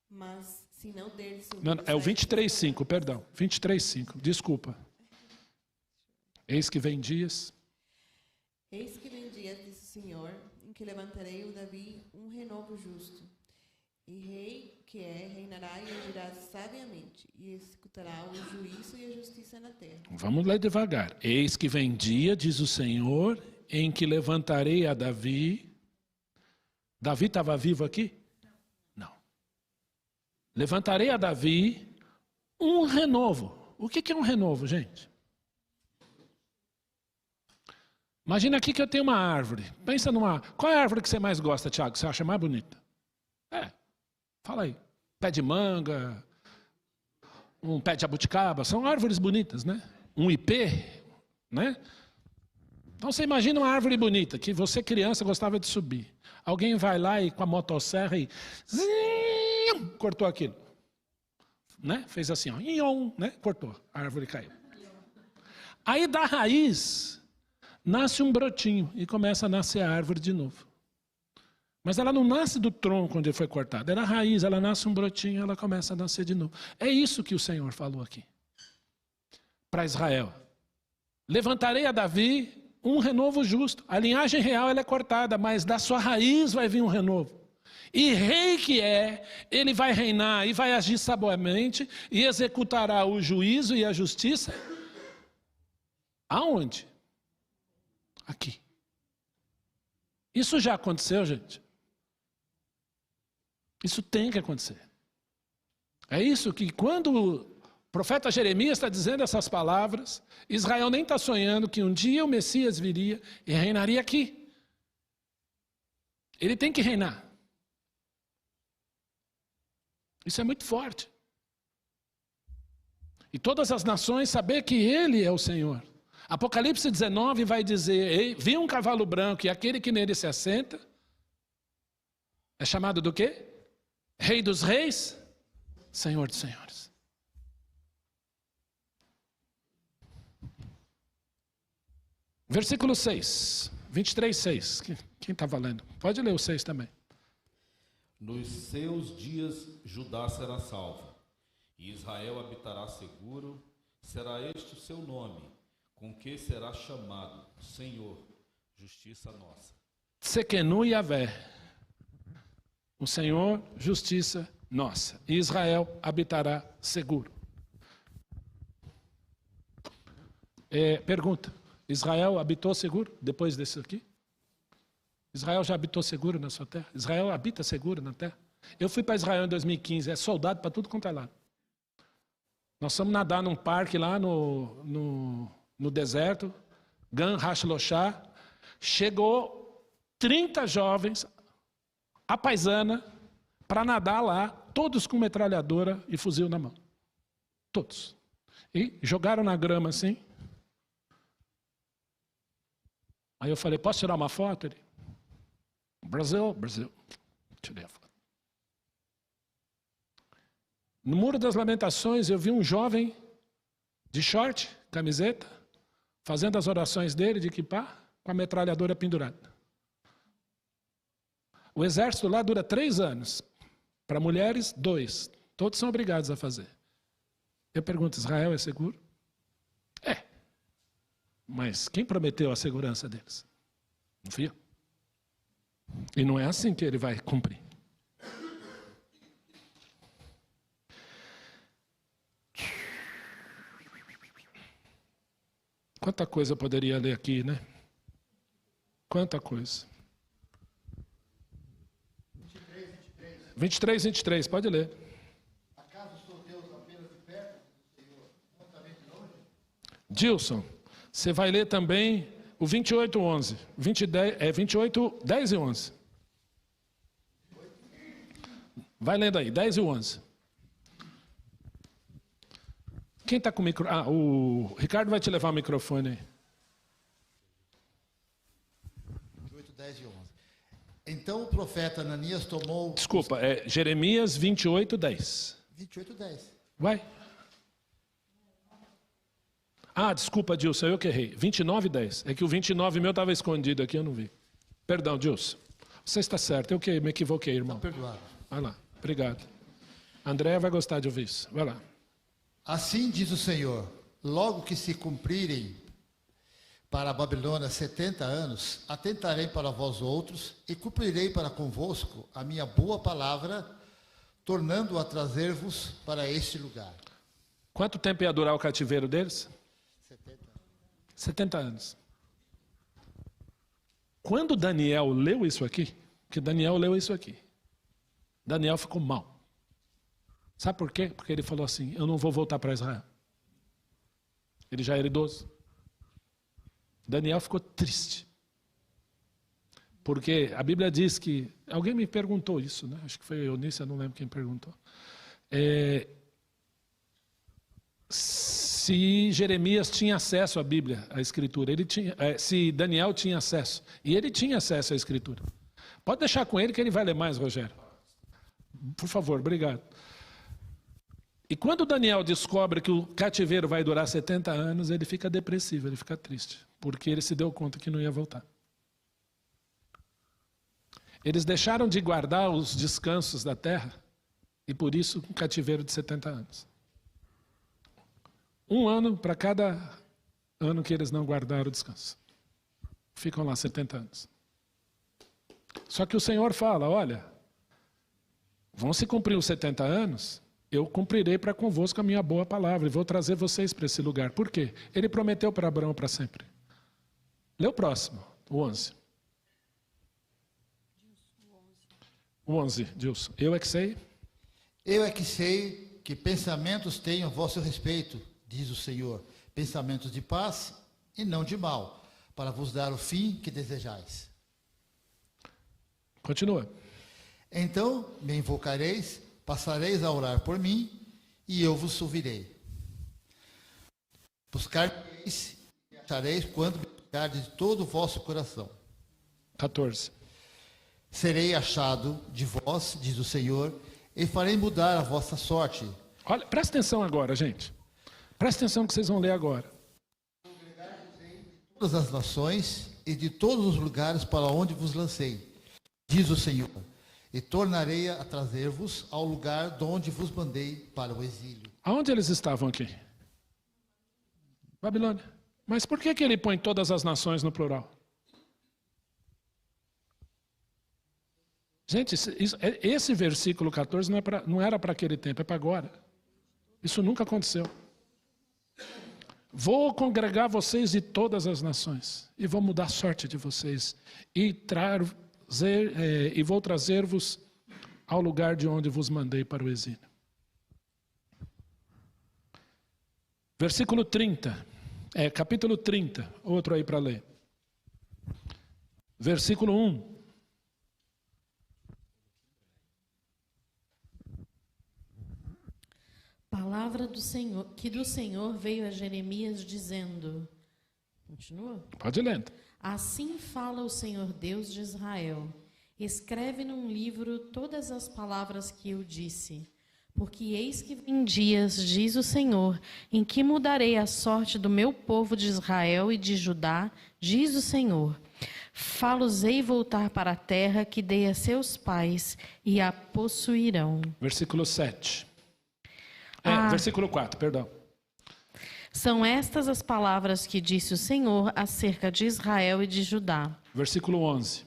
Mas se não deles... Não, é o 23:5, perdão. 23:5, desculpa. Eis que vem dias. Eis que vem dias, diz o Senhor, em que levantarei o Davi um renovo justo. E rei que reinará e agirá sabiamente, e executará o juízo e a justiça na terra. Vamos ler devagar. Eis que vem dia, diz o Senhor, em que levantarei a Davi. Davi estava vivo aqui? Não. Levantarei a Davi um renovo. O que é um renovo, gente? Imagina aqui que eu tenho uma árvore. Pensa numa... Qual é a árvore que você mais gosta, Tiago? Você acha mais bonita? Fala aí. pé de manga, um pé de jabuticaba, são árvores bonitas, né? Um ipê, né? Então você imagina uma árvore bonita, que você criança gostava de subir. Alguém vai lá e com a motosserra e cortou aquilo. Né? Fez assim, ó, né? Cortou, a árvore caiu. Aí da raiz nasce um brotinho e começa a nascer a árvore de novo. Mas ela não nasce do tronco onde foi cortada, é na raiz, ela nasce um brotinho e ela começa a nascer de novo. É isso que o Senhor falou aqui para Israel. Levantarei a Davi um renovo justo. A linhagem real ela é cortada, mas da sua raiz vai vir um renovo. E rei que é, ele vai reinar e vai agir sabiamente e executará o juízo e a justiça. Aonde? Aqui. Isso já aconteceu, gente? Isso tem que acontecer. É isso que quando o profeta Jeremias está dizendo essas palavras, Israel nem está sonhando que um dia o Messias viria e reinaria aqui. Ele tem que reinar. Isso é muito forte. E todas as nações saber que Ele é o Senhor. Apocalipse 19 vai dizer, vi um cavalo branco e aquele que nele se assenta, é chamado do quê? Rei dos reis, Senhor dos senhores. Versículo 6, 23, 6. Quem está valendo? Pode ler o 6 também. Nos seus dias Judá será salvo, e Israel habitará seguro, será este o seu nome, com que será chamado Senhor, justiça nossa. Tsekenu Yavé, o Senhor, justiça nossa. E Israel habitará seguro. Pergunta, Israel habitou seguro depois disso aqui? Israel já habitou seguro na sua terra? Israel habita seguro na terra? Eu fui para Israel em 2015, é soldado para tudo quanto é lado. Nós fomos nadar num parque lá no deserto, Gan Hashloshá. Chegou 30 jovens, a paisana, para nadar lá, todos com metralhadora e fuzil na mão. Todos. E jogaram na grama assim. Aí eu falei, posso tirar uma foto? Ele, Brasil. Tirei a foto. No Muro das Lamentações, eu vi um jovem de short, camiseta, fazendo as orações dele de kippá, com a metralhadora pendurada. O exército lá dura 3 anos. Para mulheres, 2. Todos são obrigados a fazer. Eu pergunto, Israel é seguro? É. Mas quem prometeu a segurança deles? Não fui eu. E não é assim que ele vai cumprir. Quanta coisa eu poderia ler aqui, né? Quanta coisa. 23, pode ler. Acaso sou Deus apenas de perto, Senhor, não também de longe? Dilson, você vai ler também o 28:11. 28, 10 e 11. Vai lendo aí, 10 e 11. Quem está com o microfone? Ah, o Ricardo vai te levar o microfone aí. 28, 10 e 11. Então o profeta Ananias tomou... Desculpa, é Jeremias 28, 10. 28, 10. Vai. Ah, desculpa, Dilson, eu que errei. 29, 10. É que o 29 meu estava escondido aqui, eu não vi. Perdão, Dilson. Você está certo, eu que me equivoquei, irmão. Está perdoado. Vai lá, obrigado. Andréa vai gostar de ouvir isso. Vai lá. Assim diz o Senhor, logo que se cumprirem para a Babilônia 70 anos, atentarei para vós outros e cumprirei para convosco a minha boa palavra, tornando a trazer-vos para este lugar. Quanto tempo ia durar o cativeiro deles? 70 anos. Quando Daniel leu isso aqui, Daniel ficou mal. Sabe por quê? Porque ele falou assim, eu não vou voltar para Israel. Ele já era idoso. Daniel ficou triste. Porque a Bíblia diz que... Alguém me perguntou isso, né? Acho que foi a Eunice, eu não lembro quem perguntou. Se Jeremias tinha acesso à Bíblia, à Escritura. Se Daniel tinha acesso. E ele tinha acesso à Escritura. Pode deixar com ele que ele vai ler mais, Rogério. Por favor, obrigado. E quando Daniel descobre que o cativeiro vai durar 70 anos, ele fica depressivo, ele fica triste. Porque ele se deu conta que não ia voltar. Eles deixaram de guardar os descansos da terra e por isso um cativeiro de 70 anos. 1 ano para cada ano que eles não guardaram o descanso. Ficam lá 70 anos. Só que o Senhor fala, olha, vão se cumprir os 70 anos, eu cumprirei para convosco a minha boa palavra e vou trazer vocês para esse lugar. Por quê? Ele prometeu para Abraão para sempre. Lê o próximo, o 11. O 11, Dilson. Eu é que sei. Eu é que sei que pensamentos tenho a vosso respeito, diz o Senhor, pensamentos de paz e não de mal, para vos dar o fim que desejais. Continua. Então me invocareis, passareis a orar por mim, e eu vos ouvirei. Buscareis e achareis quando me buscardes de todo o vosso coração. 14. Serei achado de vós, diz o Senhor, e farei mudar a vossa sorte. Olha, presta atenção agora, gente. Presta atenção que vocês vão ler agora. Todas as nações e de todos os lugares para onde vos lancei, diz o Senhor, e tornarei a trazer-vos ao lugar de onde vos mandei para o exílio. Aonde eles estavam aqui? Babilônia. Mas por que ele põe todas as nações no plural? Gente, esse versículo 14 não era para aquele tempo, é para agora. Isso nunca aconteceu. Vou congregar vocês de todas as nações e vou mudar a sorte de vocês e vou trazer-vos ao lugar de onde vos mandei para o exílio. Versículo 30, capítulo 30, outro aí para ler. Versículo 1. Palavra do Senhor, que do Senhor veio a Jeremias dizendo. Continua? Pode ler. Assim fala o Senhor Deus de Israel. Escreve num livro todas as palavras que eu disse. Porque eis que vem dias, diz o Senhor, em que mudarei a sorte do meu povo de Israel e de Judá, diz o Senhor. Fá-los-ei voltar para a terra que dei a seus pais e a possuirão. Versículo 7. Versículo 4, perdão. São estas as palavras que disse o Senhor acerca de Israel e de Judá. Versículo 11.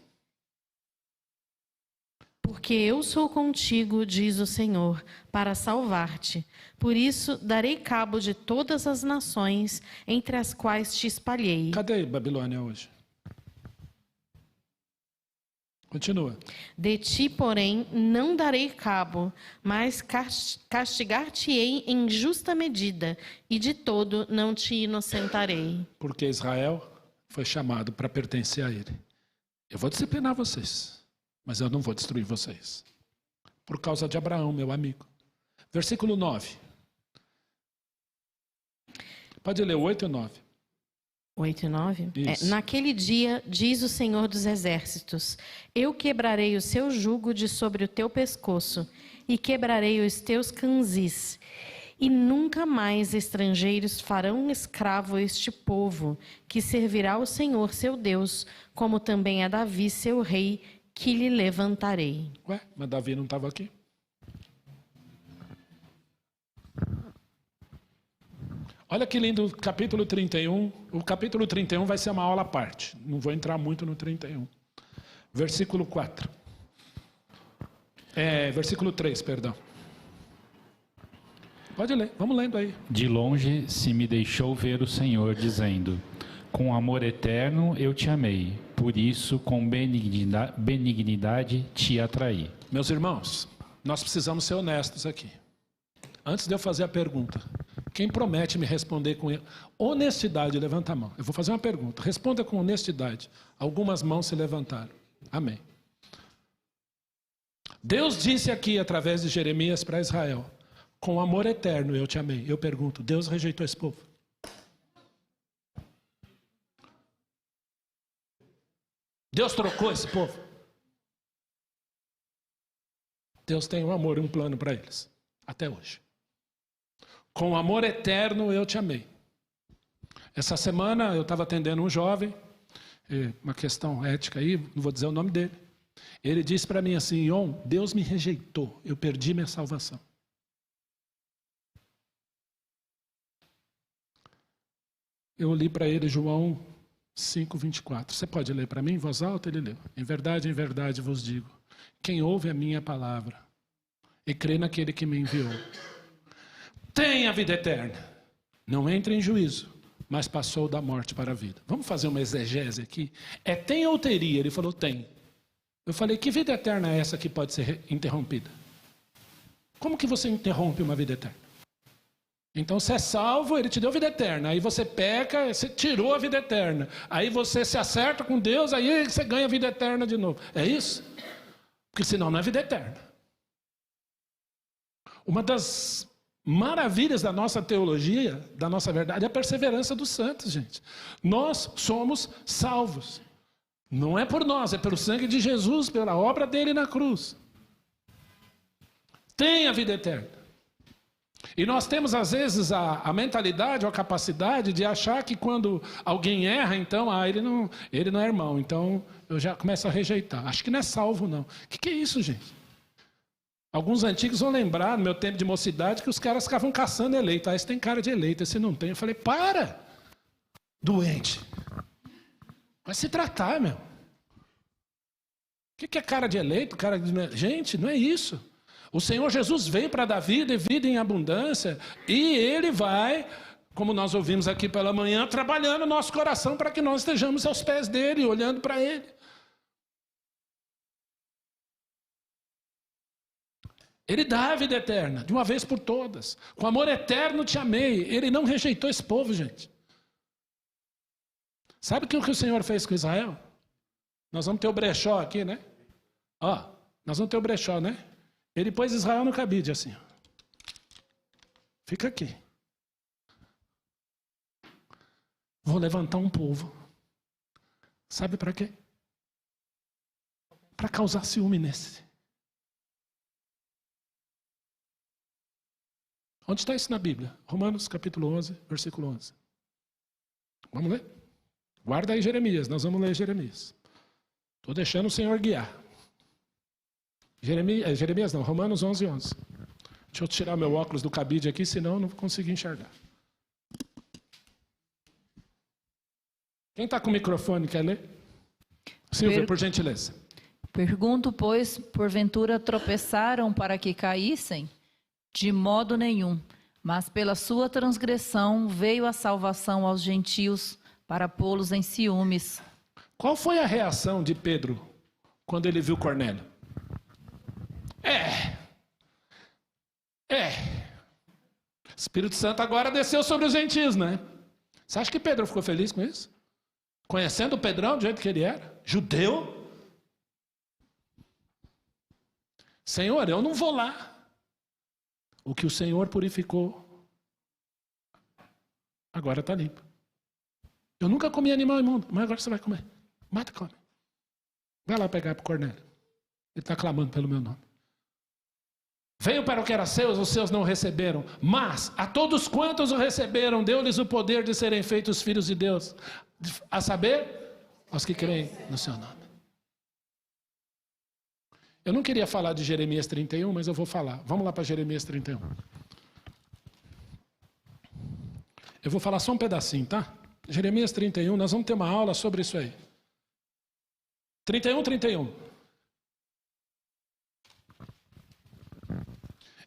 Porque eu sou contigo, diz o Senhor, para salvar-te. Por isso darei cabo de todas as nações entre as quais te espalhei. Cadê Babilônia hoje? Continua. De ti, porém, não darei cabo, mas castigar-te-ei em justa medida, e de todo não te inocentarei. Porque Israel foi chamado para pertencer a ele. Eu vou disciplinar vocês, mas eu não vou destruir vocês. Por causa de Abraão, meu amigo. Versículo 9. Pode ler 8 e 9. 8 e 9? Naquele dia, diz o Senhor dos Exércitos, eu quebrarei o seu jugo de sobre o teu pescoço e quebrarei os teus canzis. E nunca mais estrangeiros farão escravo este povo, que servirá ao Senhor seu Deus, como também a Davi seu rei, que lhe levantarei. Ué, mas Davi não estava aqui? Olha que lindo, capítulo 31. O capítulo 31 vai ser uma aula à parte. Não vou entrar muito no 31. Versículo 4. Versículo 3, perdão. Pode ler, vamos lendo aí. De longe se me deixou ver o Senhor, dizendo, com amor eterno eu te amei, por isso com benignidade te atraí. Meus irmãos, nós precisamos ser honestos aqui. Antes de eu fazer a pergunta, quem promete me responder com honestidade, levanta a mão. Eu vou fazer uma pergunta. Responda com honestidade. Algumas mãos se levantaram. Amém. Deus disse aqui, através de Jeremias para Israel, com amor eterno eu te amei. Eu pergunto, Deus rejeitou esse povo? Deus trocou esse povo? Deus tem um amor e um plano para eles, até hoje. Com amor eterno eu te amei. Essa semana eu estava atendendo um jovem, uma questão ética aí, não vou dizer o nome dele. Ele disse para mim assim, Ion, Deus me rejeitou, eu perdi minha salvação. Eu li para ele João 5:24. Você pode ler para mim em voz alta? Ele leu. Em verdade vos digo, quem ouve a minha palavra e crê naquele que me enviou, tem a vida eterna. Não entra em juízo, mas passou da morte para a vida. Vamos fazer uma exegese aqui? Tem ou teria? Ele falou, tem. Eu falei, que vida eterna é essa que pode ser interrompida? Como que você interrompe uma vida eterna? Então você é salvo, ele te deu vida eterna. Aí você peca, você tirou a vida eterna. Aí você se acerta com Deus, aí você ganha a vida eterna de novo. É isso? Porque senão não é vida eterna. Uma das maravilhas da nossa teologia, da nossa verdade, é a perseverança dos santos, gente. Nós somos salvos. Não é por nós, é pelo sangue de Jesus, pela obra dele na cruz. Tem a vida eterna. E nós temos, às vezes, a mentalidade ou a capacidade de achar que quando alguém erra, então, ele não é irmão, então eu já começo a rejeitar. Acho que não é salvo, não. O que é isso, gente? Alguns antigos vão lembrar, no meu tempo de mocidade, que os caras ficavam caçando eleito. Esse tem cara de eleito, esse não tem. Eu falei, para! Doente. Vai se tratar, meu. O que é cara de eleito? Cara de... Gente, não é isso. O Senhor Jesus veio para dar vida e vida em abundância, e Ele vai, como nós ouvimos aqui pela manhã, trabalhando o nosso coração para que nós estejamos aos pés dEle, olhando para Ele. Ele dá a vida eterna, de uma vez por todas. Com amor eterno te amei. Ele não rejeitou esse povo, gente. Sabe o que o Senhor fez com Israel? Nós vamos ter o brechó aqui, né? Nós vamos ter o brechó, né? Ele pôs Israel no cabide, assim. Fica aqui. Vou levantar um povo. Sabe para quê? Para causar ciúme nesse. Onde está isso na Bíblia? Romanos capítulo 11, versículo 11. Vamos ler? Guarda aí Jeremias, nós vamos ler Jeremias. Estou deixando o Senhor guiar. Jeremias não, Romanos 11, 11. Deixa eu tirar meu óculos do cabide aqui, senão eu não vou conseguir enxergar. Quem está com o microfone quer ler? Silvia, por gentileza. Pergunto, pois, porventura tropeçaram para que caíssem? De modo nenhum, mas pela sua transgressão veio a salvação aos gentios para pô-los em ciúmes. Qual foi a reação de Pedro quando ele viu Cornélio? Espírito Santo agora desceu sobre os gentios, né? Você acha que Pedro ficou feliz com isso? Conhecendo o Pedrão do jeito que ele era? Judeu? Senhor, eu não vou lá. O que o Senhor purificou, agora está limpo. Eu nunca comi animal imundo, mas agora você vai comer. Mata e come. Vai lá pegar para o Cornélio. Ele está clamando pelo meu nome. Veio para o que era seus, os seus não receberam. Mas a todos quantos o receberam, deu-lhes o poder de serem feitos filhos de Deus. A saber, aos que creem no seu nome. Eu não queria falar de Jeremias 31, mas eu vou falar. Vamos lá para Jeremias 31. Eu vou falar só um pedacinho, tá? Jeremias 31, nós vamos ter uma aula sobre isso aí. 31.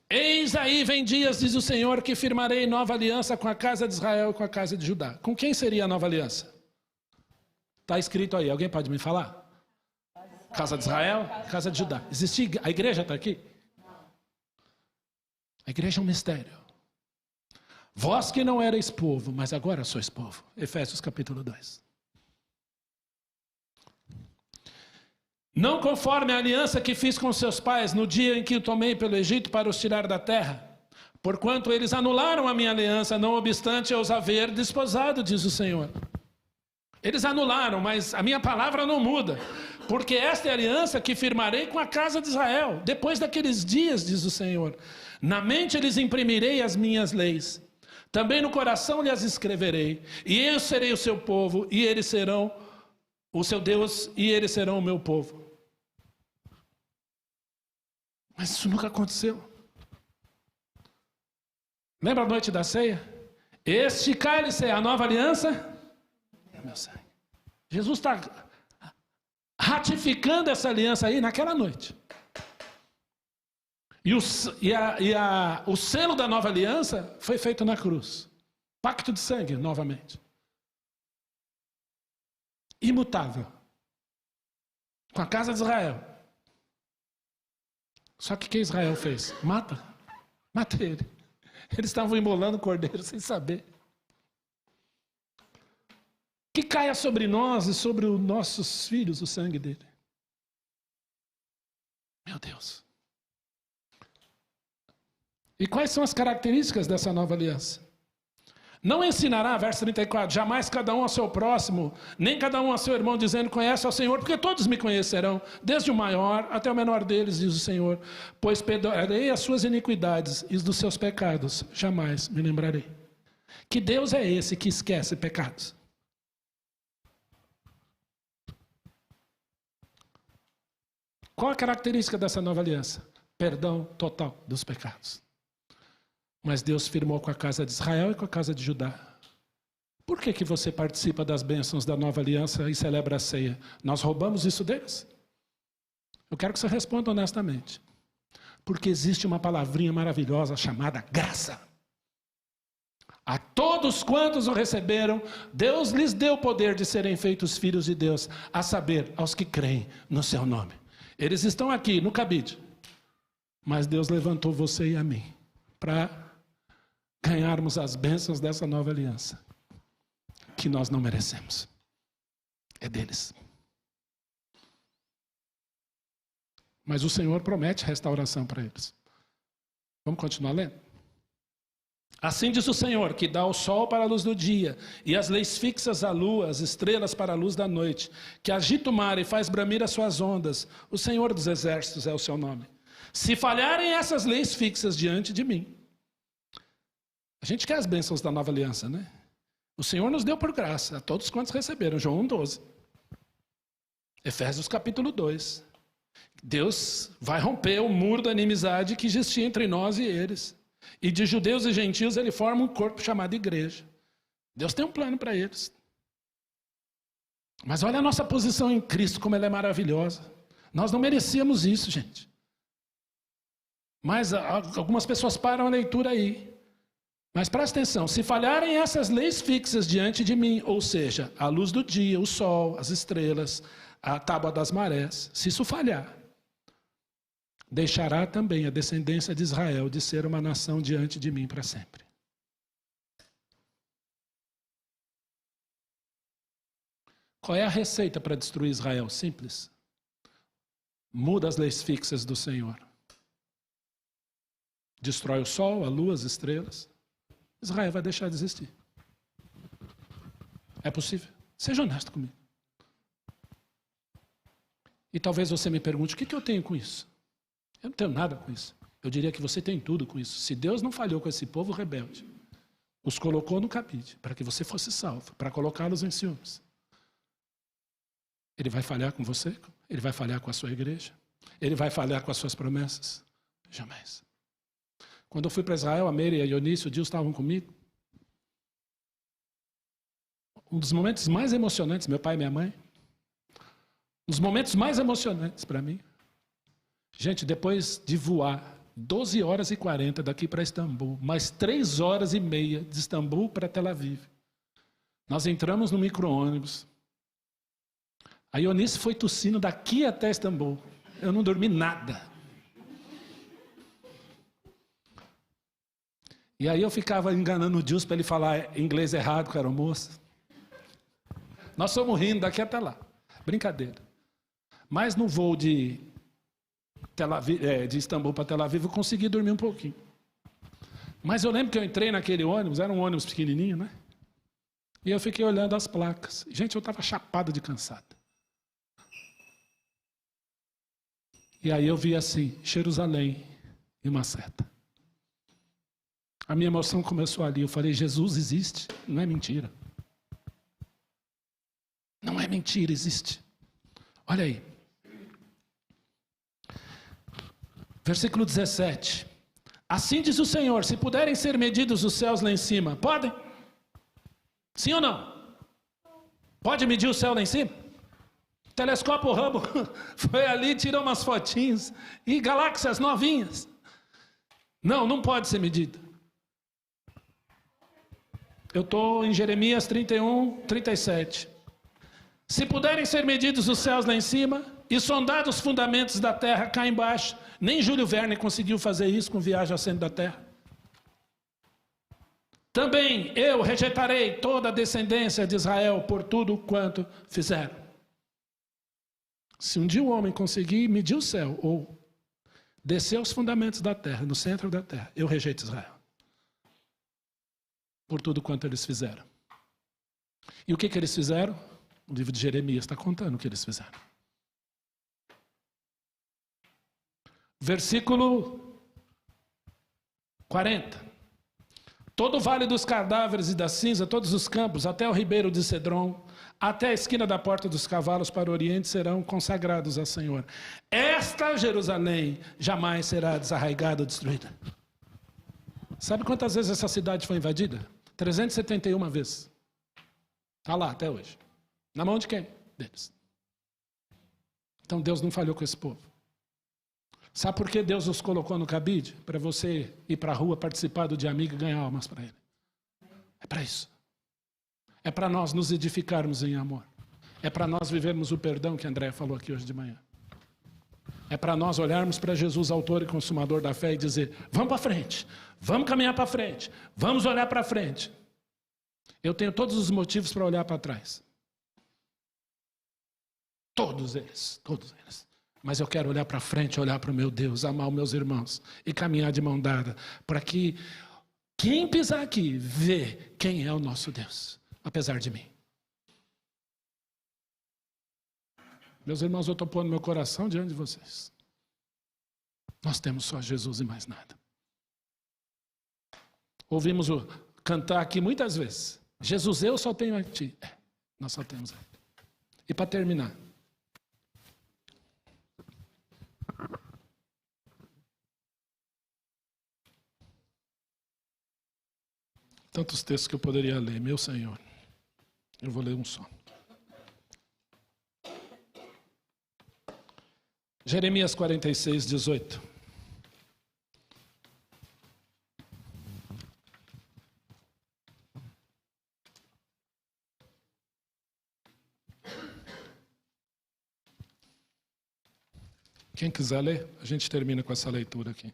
Eis aí vem dias, diz o Senhor, que firmarei nova aliança com a casa de Israel e com a casa de Judá. Com quem seria a nova aliança? Está escrito aí, alguém pode me falar? Casa de Israel, casa de Judá. Existe, a igreja está aqui? A igreja é um mistério. Vós que não erais povo, mas agora sois povo. Efésios capítulo 2. Não conforme a aliança que fiz com seus pais no dia em que o tomei pelo Egito para os tirar da terra. Porquanto eles anularam a minha aliança, não obstante eu os haver desposado, diz o Senhor. Eles anularam, mas a minha palavra não muda. Porque esta é a aliança que firmarei com a casa de Israel. Depois daqueles dias, diz o Senhor. Na mente lhes imprimirei as minhas leis. Também no coração lhes escreverei. E eu serei o seu povo, e eles serão o seu Deus, e eles serão o meu povo. Mas isso nunca aconteceu. Lembra a noite da ceia? Este cálice é a nova aliança? É meu sangue. Jesus está ratificando essa aliança aí naquela noite. E o selo da nova aliança foi feito na cruz. Pacto de sangue, novamente. Imutável. Com a casa de Israel. Só que o que Israel fez? Mata ele. Eles estavam imolando o cordeiro sem saber. Que caia sobre nós e sobre os nossos filhos o sangue dele. Meu Deus. E quais são as características dessa nova aliança? Não ensinará, verso 34, jamais cada um ao seu próximo, nem cada um ao seu irmão, dizendo, conhece ao Senhor, porque todos me conhecerão, desde o maior até o menor deles, diz o Senhor, pois perdoarei as suas iniquidades e os dos seus pecados, jamais me lembrarei. Que Deus é esse que esquece pecados? Qual a característica dessa nova aliança? Perdão total dos pecados. Mas Deus firmou com a casa de Israel e com a casa de Judá. Por que você participa das bênçãos da nova aliança e celebra a ceia? Nós roubamos isso deles? Eu quero que você responda honestamente. Porque existe uma palavrinha maravilhosa chamada graça. A todos quantos o receberam, Deus lhes deu o poder de serem feitos filhos de Deus, a saber, aos que creem no seu nome. Eles estão aqui no cabide. Mas Deus levantou você e a mim para ganharmos as bênçãos dessa nova aliança, que nós não merecemos. É deles. Mas o Senhor promete restauração para eles. Vamos continuar lendo? Assim diz o Senhor, que dá o sol para a luz do dia, e as leis fixas à lua, as estrelas para a luz da noite, que agita o mar e faz bramir as suas ondas. O Senhor dos exércitos é o seu nome. Se falharem essas leis fixas diante de mim, a gente quer as bênçãos da nova aliança, né? O Senhor nos deu por graça, a todos quantos receberam. João 1,12. Efésios capítulo 2. Deus vai romper o muro da inimizade que existia entre nós e eles. E de judeus e gentios ele forma um corpo chamado igreja. Deus tem um plano para eles. Mas olha a nossa posição em Cristo, como ela é maravilhosa. Nós não merecíamos isso, gente. Mas algumas pessoas param a leitura aí. Mas presta atenção, se falharem essas leis fixas diante de mim, ou seja, a luz do dia, o sol, as estrelas, a tábua das marés, se isso falhar, deixará também a descendência de Israel de ser uma nação diante de mim para sempre. Qual é a receita para destruir Israel? Simples. Muda as leis fixas do Senhor. Destrói o sol, a lua, as estrelas. Israel vai deixar de existir. É possível? Seja honesto comigo. E talvez você me pergunte, o que eu tenho com isso? Eu não tenho nada com isso. Eu diria que você tem tudo com isso. Se Deus não falhou com esse povo rebelde, os colocou no cabide para que você fosse salvo, para colocá-los em ciúmes. Ele vai falhar com você? Ele vai falhar com a sua igreja? Ele vai falhar com as suas promessas? Jamais. Quando eu fui para Israel, a Meire e a Eunice, o Deus estavam comigo. Um dos momentos mais emocionantes, meu pai e minha mãe, um dos momentos mais emocionantes para mim. Gente, depois de voar 12 horas e 40 daqui para Istambul, mais 3 horas e meia de Istambul para Tel Aviv, nós entramos no micro-ônibus. A Eunice foi tossindo daqui até Istambul. Eu não dormi nada. E aí eu ficava enganando o Deus para ele falar inglês errado com a aeromoça. Nós fomos rindo daqui até lá. Brincadeira. Mas no voo de Istambul para Tel Aviv eu consegui dormir um pouquinho. Mas eu lembro que eu entrei naquele ônibus, era um ônibus pequenininho, né? E eu fiquei olhando as placas. Gente, eu estava chapado de cansado. E aí eu vi assim, Jerusalém e uma seta. A minha emoção começou ali. Eu falei, Jesus existe, não é mentira. Não é mentira, existe. Olha aí. Versículo 17. Assim diz o Senhor, se puderem ser medidos os céus lá em cima, podem? Sim ou não? Pode medir o céu lá em cima? Telescópio Hubble foi ali, tirou umas fotinhas. E galáxias novinhas. Não, não pode ser medido. Eu estou em Jeremias 31, 37. Se puderem ser medidos os céus lá em cima e sondados os fundamentos da terra cá embaixo, nem Júlio Verne conseguiu fazer isso com Viagem ao Centro da Terra. Também eu rejeitarei toda a descendência de Israel por tudo quanto fizeram. Se um dia o homem conseguir medir o céu ou descer os fundamentos da terra, no centro da terra, eu rejeito Israel. Por tudo quanto eles fizeram. E o que eles fizeram? O livro de Jeremias está contando o que eles fizeram. Versículo 40. Todo o vale dos cadáveres e da cinza, todos os campos, até o ribeiro de Cedron, até a esquina da porta dos cavalos para o oriente serão consagrados ao Senhor. Esta Jerusalém jamais será desarraigada ou destruída. Sabe quantas vezes essa cidade foi invadida? 371 vezes. Está lá até hoje. Na mão de quem? Deles. Então Deus não falhou com esse povo. Sabe por que Deus os colocou no cabide? Para você ir para a rua, participar do dia amigo e ganhar almas para Ele. É para isso. É para nós nos edificarmos em amor. É para nós vivermos o perdão que a Andréia falou aqui hoje de manhã. É para nós olharmos para Jesus, autor e consumador da fé, e dizer, vamos para frente, vamos caminhar para frente, vamos olhar para frente. Eu tenho todos os motivos para olhar para trás. Todos eles, todos eles. Mas eu quero olhar para frente, olhar para o meu Deus, amar os meus irmãos e caminhar de mão dada, para que quem pisar aqui vê quem é o nosso Deus, apesar de mim. Meus irmãos, eu estou pondo meu coração diante de vocês. Nós temos só Jesus e mais nada. Ouvimos cantar aqui muitas vezes. Jesus, eu só tenho a ti. Nós só temos a ele. E para terminar. Tantos textos que eu poderia ler, meu Senhor. Eu vou ler um só. Jeremias 46, 18. Quem quiser ler, a gente termina com essa leitura aqui.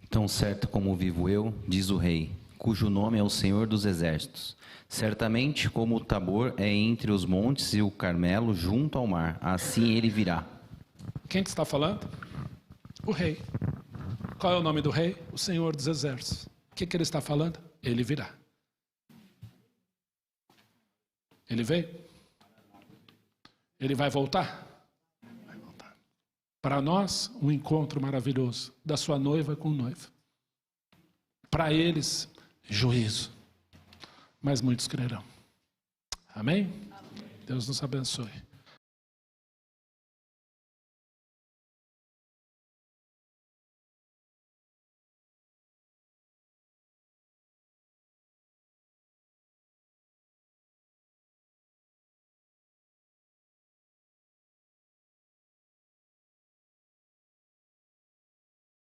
Tão certo como vivo eu, diz o rei, cujo nome é o Senhor dos Exércitos. Certamente como o Tabor é entre os montes e o Carmelo junto ao mar, assim ele virá. Quem que está falando? O rei. Qual é o nome do rei? O Senhor dos Exércitos. O que ele está falando? Ele virá. Ele veio? Ele vai voltar? Vai voltar. Para nós, um encontro maravilhoso da sua noiva com o noivo. Para eles, juízo. Mas muitos crerão. Amém? Amém. Deus nos abençoe.